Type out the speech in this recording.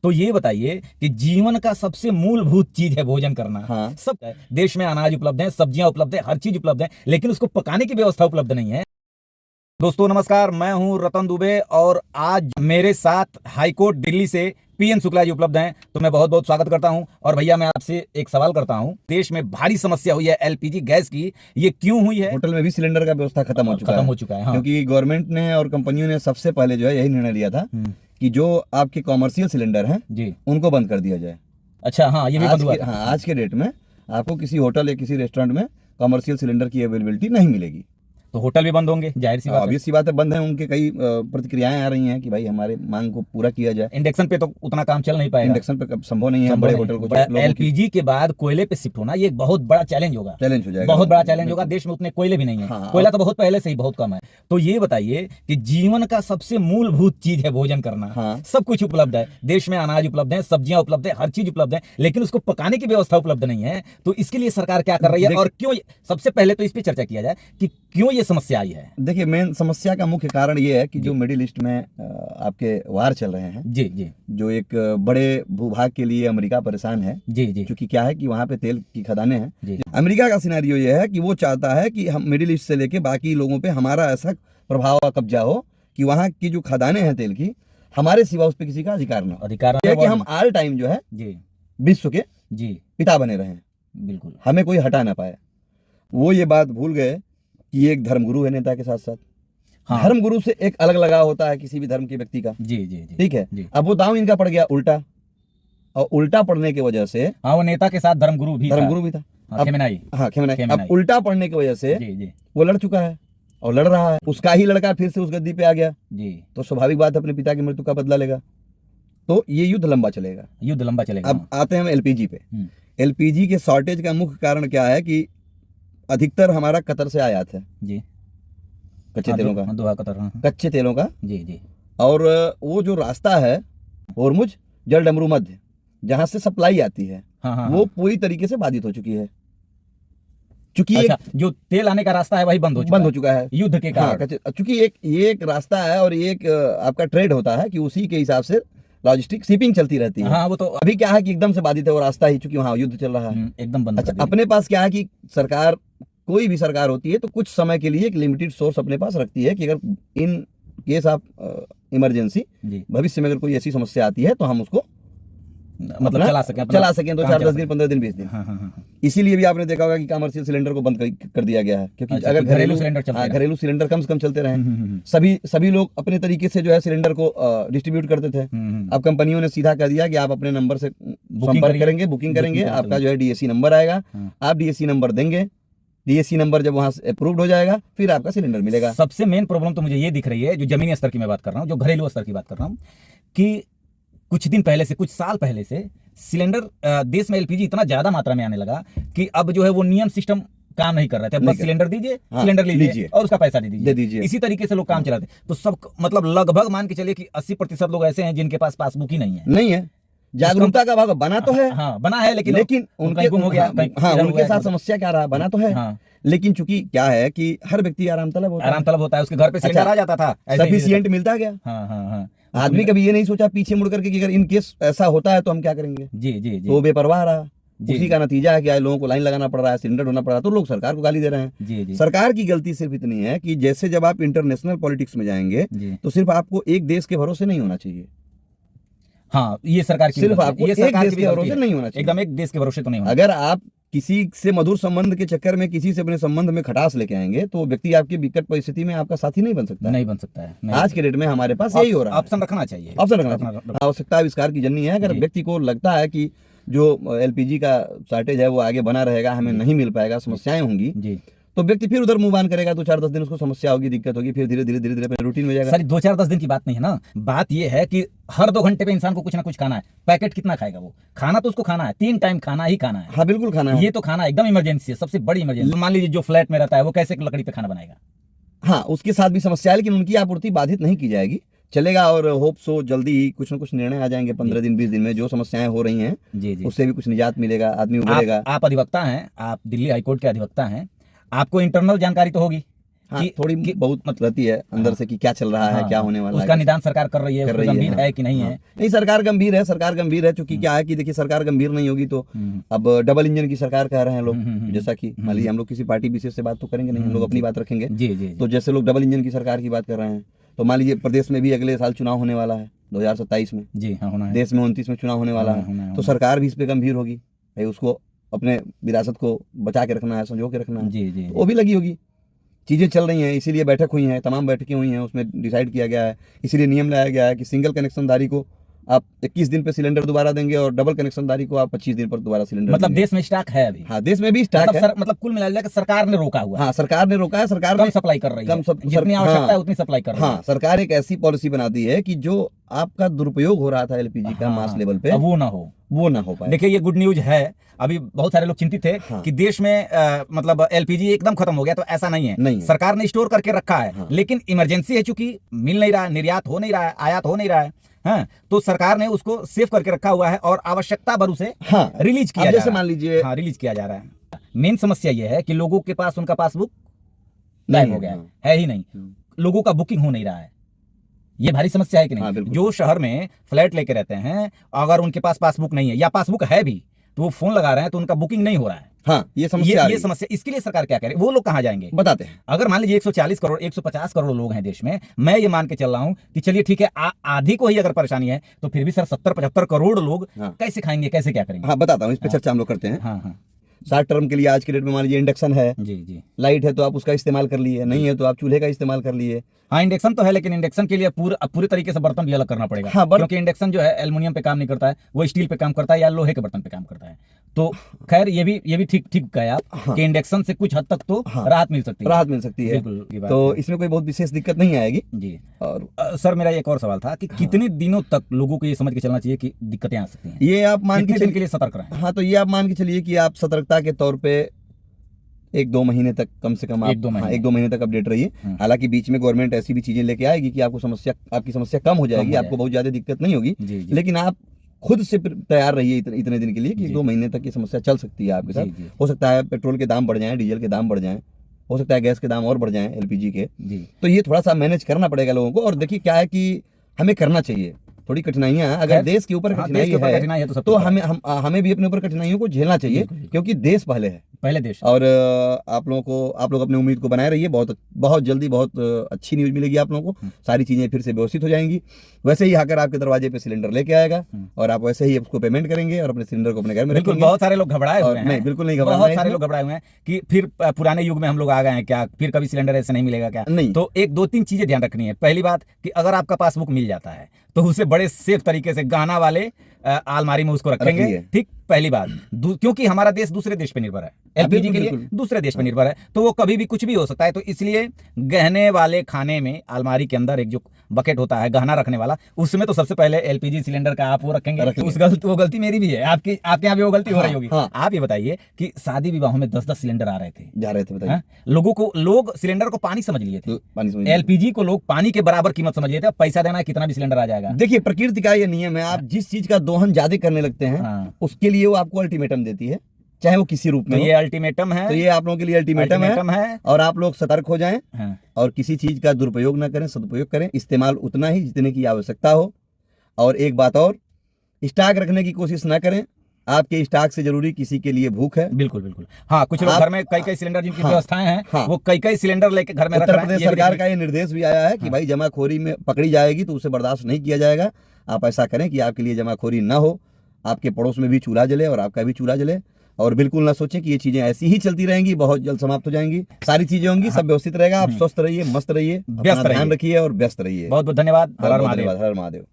तो ये बताइए कि जीवन का सबसे मूलभूत चीज है भोजन करना। हाँ। सब है, देश में अनाज उपलब्ध है, सब्जियां उपलब्ध है, हर चीज उपलब्ध है, लेकिन उसको पकाने की व्यवस्था उपलब्ध नहीं है। दोस्तों नमस्कार, मैं हूं रतन दुबे और आज मेरे साथ हाईकोर्ट दिल्ली से पीएन शुक्ला जी उपलब्ध हैं। तो मैं बहुत बहुत स्वागत करता हूं। और भैया मैं आपसे एक सवाल करता हूं, देश में भारी समस्या हुई है एलपीजी गैस की, ये क्यों हुई है? होटल में भी सिलेंडर का व्यवस्था खत्म हो चुका है। हाँ। क्योंकि गवर्नमेंट ने और कंपनियों ने सबसे पहले जो है यही निर्णय लिया था कि जो आपके कॉमर्शियल सिलेंडर हैं जी उनको बंद कर दिया जाए। अच्छा, हाँ, ये भी बंद हुआ था। हाँ, आज के डेट में आपको किसी होटल या किसी रेस्टोरेंट में कॉमर्शियल सिलेंडर की अवेलेबिलिटी नहीं मिलेगी। तो होटल भी बंद होंगे, जाहिर सी बात है। ऑब्वियस सी बात है, बंद है। उनके कई प्रतिक्रियाएं आ रही हैं कि भाई हमारे मांग को पूरा किया जाए। इंडक्शन पे तो उतना काम चल नहीं पाएगा। इंडक्शन पे संभव नहीं है बड़े होटल को। एलपीजी के बाद कोयले पे शिफ्ट होना ये एक बहुत बड़ा चैलेंज होगा। चैलेंज हो जाएगा, बहुत बड़ा चैलेंज होगा। देश में उतने कोयले भी नहीं है। हाँ, कोयला तो बहुत पहले से ही बहुत कम है। तो ये बताइए कि जीवन का सबसे मूलभूत चीज है भोजन करना। हाँ। सब कुछ उपलब्ध है, देश में अनाज उपलब्ध है, सब्जियां उपलब्ध है, हर चीज उपलब्ध है, लेकिन उसको पकाने की व्यवस्था उपलब्ध नहीं है। तो इसके लिए सरकार क्या कर रही है और क्यों? सबसे पहले तो इस पर चर्चा किया जाए कि क्यों ये समस्या आई है। देखिए, मेन समस्या का मुख्य कारण ये है कि जो मिडिल ईस्ट में आपके वार चल रहे हैं, जी जी, जो एक बड़े भूभाग के लिए अमेरिका परेशान है। जी जी, क्योंकि क्या है कि वहाँ पे तेल की खदानें हैं। जी। अमेरिका का सिनेरियो ये है कि वो चाहता है कि हम मिडिल ईस्ट से लेके बाकी लोगों पे हमारा ऐसा प्रभाव का कब्जा हो कि वहाँ की जो खदानें हैं तेल की, हमारे सिवा उस पर किसी का अधिकार ना हो। कि हम ऑल टाइम जो है जी विश्व के जी पिता बने रहे। बिल्कुल, हमें कोई हटा ना पाए। वो ये बात भूल गए कि एक धर्मगुरु है नेता के साथ साथ। हाँ। धर्मगुरु से एक अलग लगाव होता है किसी भी धर्म के व्यक्ति का। जी जी जी, ठीक है जी। अब वो दांव इनका पड़ गया उल्टा, और उल्टा पड़ने की वजह से हाँ, वो नेता के साथ धर्मगुरु भी था। हाँ, खेमेनाई। हाँ, खेमेनाई। अब उल्टा पड़ने की वजह से जी जी, वो लड़ चुका है और लड़ रहा है। उसका ही लड़का फिर से उस गद्दी पे आ गया जी, तो स्वाभाविक बात है अपने पिता की मृत्यु का बदला लेगा। तो ये युद्ध लंबा चलेगा। युद्ध लंबा चलेगा। अब आते हैं हम एलपीजी पे। एलपीजी के शॉर्टेज का मुख्य कारण क्या है कि अधिकतर हमारा कतर से आयात है जी, कच्चे तेलों का। दोहा कतर, हाँ। कच्चे तेलों का। जी जी, और वो जो रास्ता है होर्मुज जल डमरू मध्य, जहां से सप्लाई आती है, हाँ, वो पूरी तरीके से बाधित हो चुकी है। चूंकि अच्छा, जो तेल आने का रास्ता है वही बंद हो चुका है युद्ध के कारण। चूंकि ये एक रास्ता है और ये एक आपका ट्रेड होता है कि उसी के हिसाब से लॉजिस्टिक शिपिंग चलती रहती है। हाँ, वो तो अभी क्या है कि एकदम से बाधित है वो रास्ता ही, चूंकि वहां युद्ध चल रहा है, एकदम बंद। अच्छा, अपने पास क्या है कि सरकार, कोई भी सरकार होती है तो कुछ समय के लिए एक लिमिटेड सोर्स अपने पास रखती है कि अगर इन केस ऑफ इमरजेंसी भविष्य में अगर कोई ऐसी समस्या आती है तो हम उसको मतलब चला सकें 2 4 10 दिन 15 दिन 20 दिन। हाँ। इसीलिए भी आपने देखा होगा कि कमर्शियल सिलेंडर को बंद कर दिया गया है। क्योंकि अगर घरेलू सिलेंडर कम से कम चलते रहे, सभी लोग अपने तरीके से जो है सिलेंडर को डिस्ट्रीब्यूट करते थे। अब कंपनियों ने सीधा कर दिया कि आप अपने नंबर से संपर्क करेंगे, बुकिंग करेंगे, आपका जो है डीएसी नंबर आएगा, आप डीएसी नंबर देंगे, डीएसी नंबर जब वहां से अप्रूव्ड हो जाएगा फिर आपका सिलेंडर मिलेगा। सबसे मेन प्रॉब्लम तो मुझे ये दिख रही है, जो जमीनी स्तर की मैं बात कर रहा हूँ, जो घरेलू स्तर की बात कर रहा हूँ, कि कुछ दिन पहले से, कुछ साल पहले से सिलेंडर देश में एलपीजी इतना ज्यादा मात्रा में आने लगा कि अब जो है वो नियम सिस्टम काम नहीं कर रहे थे। बस सिलेंडर दीजिए, सिलेंडर लीजिए और उसका पैसा दे दीजिए। इसी तरीके से लोग काम चलाते। तो सब मतलब लगभग मान के चलिए कि 80% लोग ऐसे हैं जिनके पास पासबुक ही नहीं है। जागरूकता का भाग बना तो है, हाँ, बना है, लेकिन उनके गुम हो गया। हाँ, उनके साथ समस्या क्या रहा, बना तो है, लेकिन चूंकि क्या है कि हर व्यक्ति आराम तलब होता है। उसके घर पे सिलेंडर आ जाता था, सफिशिएंट मिलता गया। हाँ। आदमी कभी ये नहीं सोचा पीछे मुड़ करके कि अगर इन केस ऐसा होता है तो हम क्या करेंगे। जी, तो बेपरवाह रहा। उसी का नतीजा है कि आज लोगों को लाइन लगाना पड़ रहा है, सिलेंडर ढूंढना पड़ रहा है, तो लोग सरकार को गाली दे रहे हैं। जी। सरकार की गलती सिर्फ इतनी है कि जैसे जब आप इंटरनेशनल पॉलिटिक्स में जाएंगे तो सिर्फ आपको एक देश के भरोसे नहीं होना चाहिए। हाँ, ये सरकार की सिर्फ आपको एक देश के भरोसे नहीं होना चाहिए। एकदम एक देश के भरोसे तो नहीं होना। अगर आप किसी से मधुर संबंध के चक्कर में किसी से अपने संबंध में खटास लेके आएंगे तो व्यक्ति आपकी विकट परिस्थिति में आपका साथी नहीं बन सकता है। आज के डेट में हमारे पास यही हो रहा है। ऑप्शन रखना चाहिए। आवश्यकता आविष्कार की जननी है। अगर व्यक्ति को लगता है कि जो एलपीजी का शॉर्टेज है वो आगे बना रहेगा, हमें नहीं मिल पाएगा, समस्याएं होंगी, तो व्यक्ति फिर उधर मूव ऑन करेगा। 2 4 10 दिन उसको समस्या होगी, दिक्कत होगी, फिर धीरे धीरे अपने रूटीन में जाएगा। सर, 2 4 10 दिन की बात नहीं है ना। बात ये है कि हर 2 घंटे पे इंसान को कुछ ना कुछ खाना है। पैकेट कितना खाएगा वो? खाना तो उसको खाना है, 3 टाइम खाना ही खाना है। हाँ, बिल्कुल खाना है। ये तो खाना एकदम इमरजेंसी है, सबसे बड़ी इमरजेंसी। मान लीजिए जो फ्लैट में रहता है वो कैसे लकड़ी पे खाना बनाएगा? हाँ, उसके साथ भी समस्या है, लेकिन उनकी आपूर्ति बाधित नहीं की जाएगी, चलेगा। और होप सो जल्दी ही कुछ ना कुछ निर्णय आ जाएंगे 15 दिन 20 दिन में। जो समस्याएं हो रही हैं उससे भी कुछ निजात मिलेगा, आदमी उभरेगा। आप अधिवक्ता हैं, आप दिल्ली हाईकोर्ट के अधिवक्ता हैं, आपको इंटरनल जानकारी तो होगी हाँ, थोड़ी बहुत मतलब रहती है अंदर से कि क्या चल रहा है, क्या होने वाला है, उसका निदान सरकार कर रही है, कर रही गंभीर है, है कि नहीं है। नहीं, सरकार गंभीर है, सरकार गंभीर है। चूंकि क्या है कि देखिए, सरकार गंभीर नहीं होगी तो अब डबल इंजन की सरकार कह रहे हैं लोग। जैसा कि मान लीजिए, हम लोग किसी पार्टी विशेष से बात तो करेंगे नहीं, हम लोग अपनी बात रखेंगे। जी जी। तो जैसे लोग डबल इंजन की सरकार की बात कर रहे हैं, तो मान लीजिए प्रदेश में भी अगले साल चुनाव होने वाला है 2027 में। जी हाँ, होना है। देश में 29 में चुनाव होने वाला है, तो सरकार भी इस पे गंभीर होगी भाई, उसको अपने विरासत को बचा के रखना है, संजो के रखना है। जी जी। वो भी लगी होगी, चीज़ें चल रही हैं, इसीलिए बैठक हुई है, तमाम बैठकें हुई हैं, उसमें डिसाइड किया गया है, इसीलिए नियम लाया गया है कि सिंगल कनेक्शनधारी को आप 21 दिन पे सिलेंडर दोबारा देंगे और डबल कनेक्शनधारी को आप 25 दिन पर दोबारा सिलेंडर मतलब देंगे। देश में स्टॉक है अभी। हाँ, देश में भी स्टॉक है। मतलब कुल मिला के सरकार ने रोका हुआ है। हाँ, सरकार ने रोका है, सरकार कम सप्लाई कर रही है, जितनी आवश्यकता है उतनी सप्लाई कर रही है। हाँ, सरकार एक ऐसी पॉलिसी बनाती है कि जो आपका दुरुपयोग हो रहा था एलपीजी का मास लेवल पे, वो ना हो पाए। देखिए, ये गुड न्यूज है। अभी बहुत सारे लोग चिंतित थे कि देश में मतलब एलपीजी एकदम खत्म हो गया, तो ऐसा नहीं है। नहीं, सरकार ने स्टोर करके रखा है, लेकिन इमरजेंसी है, चूंकि मिल नहीं रहा है, निर्यात हो नहीं रहा है, आयात हो नहीं रहा है, हाँ, तो सरकार ने उसको सेव करके रखा हुआ है और आवश्यकता भर उसे रिलीज किया जा रहा है। जैसे मान लीजिए, हाँ, रिलीज किया जा रहा है। मेन समस्या ये है कि लोगों के पास उनका पासबुक गायब हो गया है ही नहीं, लोगों का बुकिंग हो नहीं रहा है। ये भारी समस्या है कि नहीं? जो शहर में फ्लैट लेके रहते हैं, अगर उनके पास पासबुक नहीं है या पासबुक है भी तो वो फोन लगा रहे हैं तो उनका बुकिंग नहीं हो रहा है। हाँ, ये समस्या इसके लिए सरकार क्या करे? वो लोग कहाँ जाएंगे? बताते हैं। अगर मान लीजिए 140 करोड़ 150 करोड़ लोग हैं देश में, मैं ये मान के चल रहा हूँ कि चलिए ठीक है, आधी को ही अगर परेशानी है तो फिर भी सर 70-75 करोड़ लोग कैसे खाएंगे, कैसे क्या करेंगे? हाँ, बताता हूँ, इस पे चर्चा हम लोग करते हैं। हाँ, शॉर्ट टर्म के लिए आज के डेट में मान लीजिए इंडक्शन है, जी, लाइट है तो आप उसका इस्तेमाल कर लिए, नहीं है तो आप चूल्हे का इस्तेमाल कर लिए। हाँ, इंडक्शन तो है, लेकिन इंडक्शन के लिए पूरे तरीके से बर्तन भी अलग करना पड़ेगा। हाँ, क्योंकि इंडक्शन जो है एल्युमिनियम पे काम नहीं करता है, वो स्टील पे काम करता है या लोहे के बर्तन पे काम करता है। तो खैर, ये भी ठीक कहा आप कि इंडक्शन से कुछ हद तक तो राहत मिल सकती है। तो इसमें कोई बहुत विशेष दिक्कत नहीं आएगी जी। और सर, मेरा एक और सवाल था कि कितने दिनों तक लोगों को ये समझ के चलना चाहिए कि दिक्कतें आ सकती हैं? ये आप मान के लिए सतर्क रहें। हाँ, तो ये आप मान के चलिए कि आप सतर्कता के तौर पे 1-2 महीने तक कम से कम 1-2 महीने तक अपडेट रहिए। हालांकि बीच में गवर्नमेंट ऐसी भी चीजें लेके आएगी कि आपकी समस्या कम हो जाएगी, आपको बहुत ज्यादा दिक्कत नहीं होगी, लेकिन आप खुद से तैयार रहिए इतने दिन के लिए कि 1-2 महीने तक ये समस्या चल सकती है आपके साथ। हो सकता है पेट्रोल के दाम बढ़ जाएं, डीजल के दाम बढ़ जाएं, हो सकता है गैस के दाम और बढ़ जाएं, एलपीजी के। तो ये थोड़ा सा मैनेज करना पड़ेगा लोगों को। और देखिए क्या है कि हमें करना चाहिए, थोड़ी कठिनाइयां, अगर देश के ऊपर कठिनाई है तो हमें भी अपने ऊपर कठिनाइयों को झेलना चाहिए, क्योंकि देश पहले देश। और आप लोग अपनी उम्मीद को बनाए रहिए, बहुत जल्दी बहुत अच्छी न्यूज मिलेगी आप लोगों को। सारी चीजें फिर से व्यवस्थित हो जाएंगी, वैसे ही आकर आपके दरवाजे पे सिलेंडर लेके आएगा और आप वैसे ही उसको पेमेंट करेंगे और अपने सिलेंडर को अपने घर में रखेंगे। बहुत सारे लोग घबराए हुए हैं। नहीं, बिल्कुल नहीं घबराए, बहुत सारे लोग घबराए हुए हैं कि फिर पुराने युग में हम लोग आ गए हैं क्या, फिर कभी सिलेंडर ऐसे नहीं मिलेगा क्या? नहीं। तो 1-2-3 चीजें ध्यान रखनी है। पहली बात कि अगर आपका पासबुक मिल जाता है तो उसे बड़े सेफ तरीके से गहना वाले अलमारी में उसको रखेंगे, ठीक, पहली बात। क्योंकि हमारा देश दूसरे देश पे निर्भर है, एलपीजी के लिए दूसरे देश पे निर्भर है, तो वो कभी भी कुछ भी हो सकता है। तो इसलिए गहने वाले खाने में अलमारी के अंदर एक जो बकेट होता है गहना रखने वाला, उसमें तो सबसे पहले एलपीजी सिलेंडर का आप वो रखेंगे। वो गलती मेरी भी है, आपके यहाँ भी वो गलती हो रही होगी। आप ये बताइए कि शादी विवाहों में 10-10 सिलेंडर जा रहे थे, बताइए। लोग सिलेंडर को पानी समझ लिए थे, एलपीजी को लोग पानी के बराबर कीमत समझ लिए थे। पैसा देना है, कितना भी सिलेंडर आ जाएगा। देखिए, प्रकृति का ये नियम है, आप जिस चीज का दोहन ज्यादा करने लगते हैं उसके लिए वो आपको अल्टीमेटम देती है, चाहे वो किसी रूप में। ये अल्टीमेटम है, तो ये आप लोगों के लिए अल्टीमेटम है। और आप लोग सतर्क हो जाएं और किसी चीज का दुरुपयोग ना करें, सदुपयोग करें, इस्तेमाल उतना ही जितने की आवश्यकता हो। और एक बात और, स्टॉक रखने की कोशिश ना करें, आपके स्टॉक से जरूरी किसी के लिए भूख है। बिल्कुल। हाँ, कुछ लोग घर में कई सिलेंडर जिनकी व्यवस्थाएं हैं, वो कई सिलेंडर लेके घर में रख रहे हैं। उत्तर प्रदेश सरकार का ये निर्देश भी आया है कि भाई जमाखोरी में पकड़ी जाएगी तो उसे बर्दाश्त नहीं किया जाएगा। आप ऐसा करें कि आपके लिए जमाखोरी ना हो, आपके पड़ोस में भी चूल्हा जले और आपका भी चूल्हा जले। और बिल्कुल ना सोचें कि ये चीजें ऐसी ही चलती रहेंगी, बहुत जल्द समाप्त हो जाएंगी। सारी चीजें होंगी, सब व्यवस्थित रहेगा। आप स्वस्थ रहिए, मस्त रहिए, ध्यान रखिए और व्यस्त रहिए। बहुत बहुत धन्यवाद। हर हर महादेव। हर महादेव।